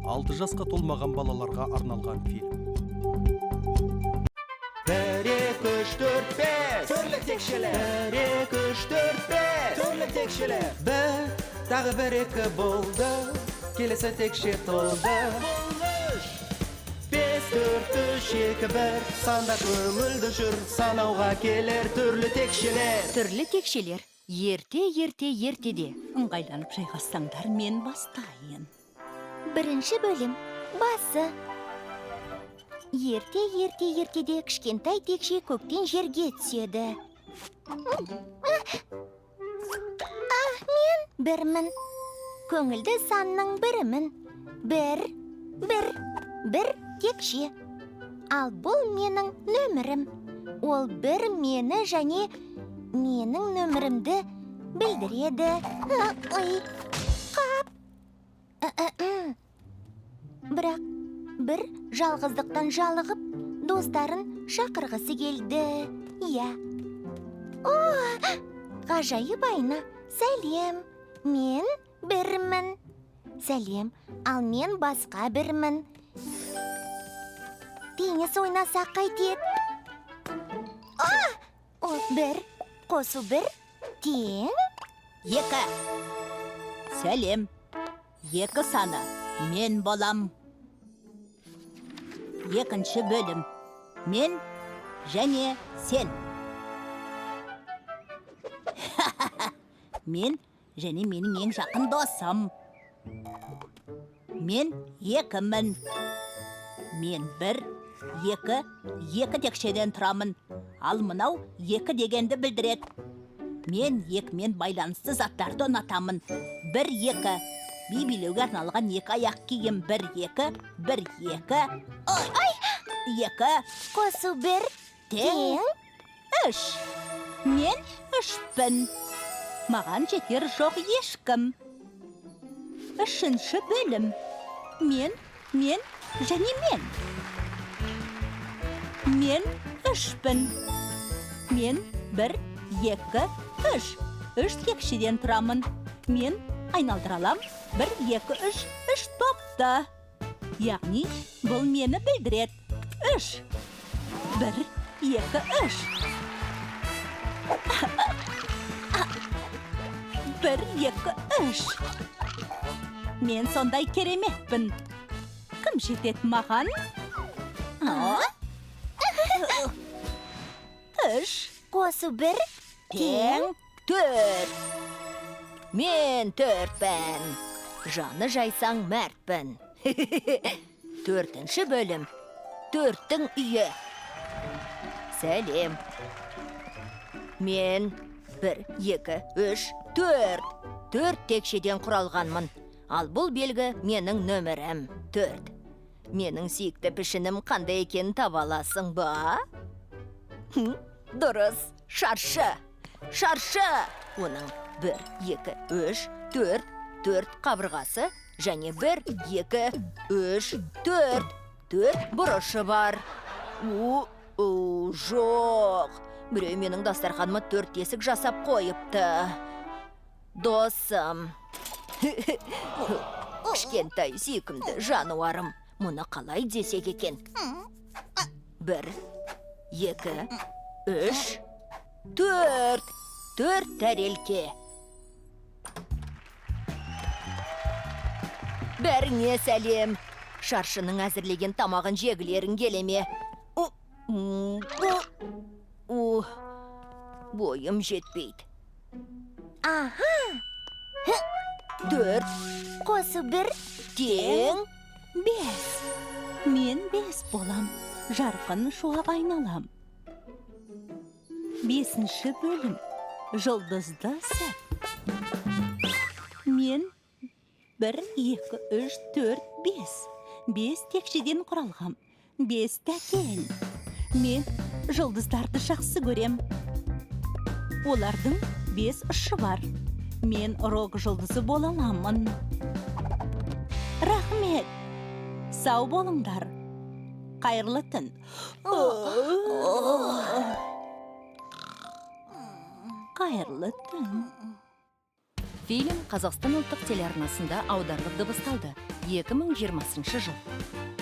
6 жасқа толмаған балаларға арналған фильм. 1, 2, 3, 4, 5 Түрлі текшелер 1, 2, 3, 4, 5 Түрлі текшелер Бір, тағы 1, 2 болды Келесі текше толды 5, 4, 3, 2, 1 Санда көңілді жүр Санауға келер түрлі текшелер Түрлі текшелер. Ертеде. Ыңғайланып жайғассаңдар, мен бастайын. Бірінші бөлім. Басы. Ертеде кішкентай текше көктен жерге түседі. Мен бірмін. Көңілді санның бірімін. Бір текше. Ал бұл менің нөмірім. Ол бір мені және менің нөмірімді білдіреді. Қап. Бірақ бір жалғыздықтан жалығып, достарын шақырғысы келді. Иә. Ғажайып айна. Сәлем. Мен бірмін. Сәлем. Ал мен басқа бірмін. Теннис ойнасақ қайтеді. Ол бір. Қосу бір. Тең. 2. Сәлем. 2 саны. Мен болам. Екінші бөлім. Мен және сен. Мен және менің ең жақын досым. Мен 2-мін. Мен 1, 2 текшеден тұрамын. Ал мынау 2 дегенді білдіреді. Мен 2-мен байланысты заттарды ұнатамын. 1, 2. Би билеуге арналған 2 аяқ киім. 1, 2, 1, 2. Ой! 2. Қосу бір. Тең. 3. Мен 3-пін. Маған жетер жоқ ешкім. 3-ші бөлім. Мен және мен. Мен 3-пін. Мен 1, 2, 3. 3 текшеден тұрамын. Мен айналдыралам. 1, 2, 3, 3 топты. Яғни, бұл мені білдіреді. 3. 1, 2, 3. 1, 2, 3. Мен сондай кереметпін. Кім жетеді маған? 3. Қосу бір. Тең. 4. Мен 4-пін. Жаны жайсаң мәртпін. 4-ші бөлім. 4-тің үйі. Сәлем. Мен 1, 2, 3, 4. 4 текшеден құралғанмын. Ал бұл белгі менің нөмірім. 4. Менің сүйікті пішінім қандай екенін таба аласың ба? Дұрыс. Шаршы. Оның 1, 2, 3, 4 қабырғасы және 1, 2, 3, 4. 4 бұрышы бар. Жоқ. Біреу менің дастарханыма 4 тесік жасап қойыпты. Досым. Кішкентай сүйкімді жануарым. Мұны қалай десек екен? 1, 2, 3, 4. 4 тәрелке. Бәріңе сәлем. Шаршының әзірлеген тамағын жегілерің келеме? Бойым жетпейді. 4. Қосу бір. Тең. 5. Мен 5 болам. Жарқын шуақ айналам. 5-ші бөлім. Жұлдызды сәт. Мен 1, 2, 3, 4, 5. 5 текшеден құралғам. 5 тәкен. Мен жұлдыздарды жақсы көрем. Олардың 5 ұшы бар. Мен рок жұлдызы бола аламын. Рахмет. Сау болыңдар. Қайырлы түн. Қайырлы түн. Фильм Қазақстан ұлттық телеарнасында аударылып дыбысталды. 2020 жыл.